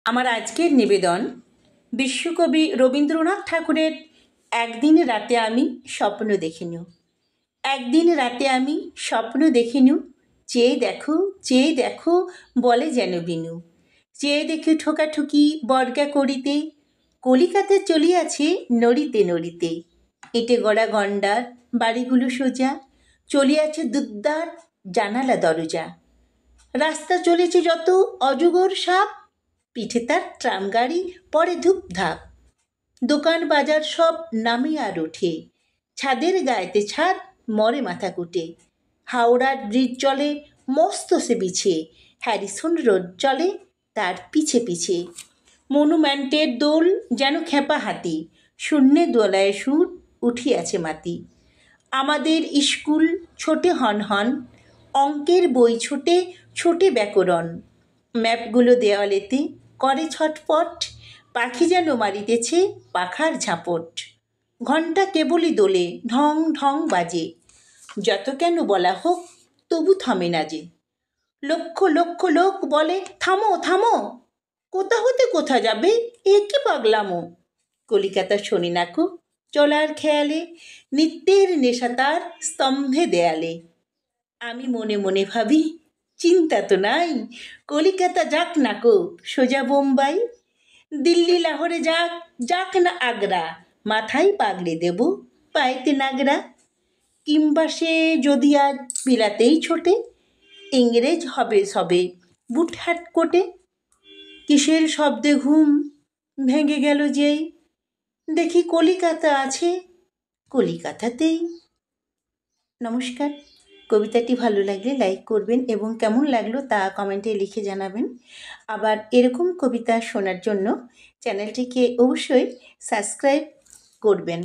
আমার আজকের নিবেদন বিশ্বকবি রবীন্দ্রনাথ ঠাকুরের একদিন রাতে আমি স্বপ্ন দেখিনু। একদিন রাতে আমি স্বপ্ন দেখিনু, চেয়ে দেখো বলে যেন বিনু। চেয়ে দেখি ঠোকাঠুকি বর্গা করিতে, কলিকাতা চলিয়াছে নড়িতে নড়িতে। এঁটে গড়া গন্ডার বাড়িগুলো সোজা, চলিয়াছে দুদ্দার জানালা দরজা। রাস্তা চলেছে যত অজগর সাপ, পিঠে তার ট্রাম গাড়ি পরে ধূপধাপ। দোকান বাজার সব নামে আর ওঠে, ছাদের গায়েতে ছাদ মরে মাথা কুটে। হাওড়ার ব্রিজ চলে মস্ত সে বিছে, হ্যারিসন রোড চলে তার পিছে পিছে। মনুমেন্টের দোল যেন খেপা হাতি, শূন্যে দোলায় সুর উঠিয়াছে মাতি। আমাদের স্কুল ছোটে হন হন, অঙ্কের বই ছোটে ছোটে ব্যাকরণ। ম্যাপগুলো দেওয়ালেতে করে ছটপট, পাখি যেন মারিতেছে পাখার ঝাপট। ঘণ্টা কেবলই দোলে ঢং ঢং বাজে, যত কেন বলা হোক তবু থামে না যে। লক্ষ লক্ষ লোক বলে থামো থামো, কোথা হতে কোথা যাবে এ কি পাগলামো। কলিকাতা শোনে নাকো চলার খেয়ালে, নিত্যের নেশা তার স্তম্ভে দেয়ালে। আমি মনে মনে ভাবি চিন্তা তো নাই, কলিকাতা যাক নাকো সোজা বোম্বাই। দিল্লি লাহোরে যাক, যাক না আগ্রা, মাথায় পাগড়ি দেব পায়েতে নাগরা। কিংবা সে যদি আজ বিলাতেই ছোটে, ইংরেজ হবে সবে বুট হ্যাট কোটে। কিসের শব্দে ঘুম ভেঙে গেল যেই, দেখি কলিকাতা আছে কলিকাতাতেই। নমস্কার। কবিতাটি ভালো লাগলে লাইক করবেন এবং কেমন লাগলো তা কমেন্টে লিখে জানাবেন। আবার এরকম কবিতা শোনার জন্য চ্যানেলটিকে অবশ্যই সাবস্ক্রাইব করবেন।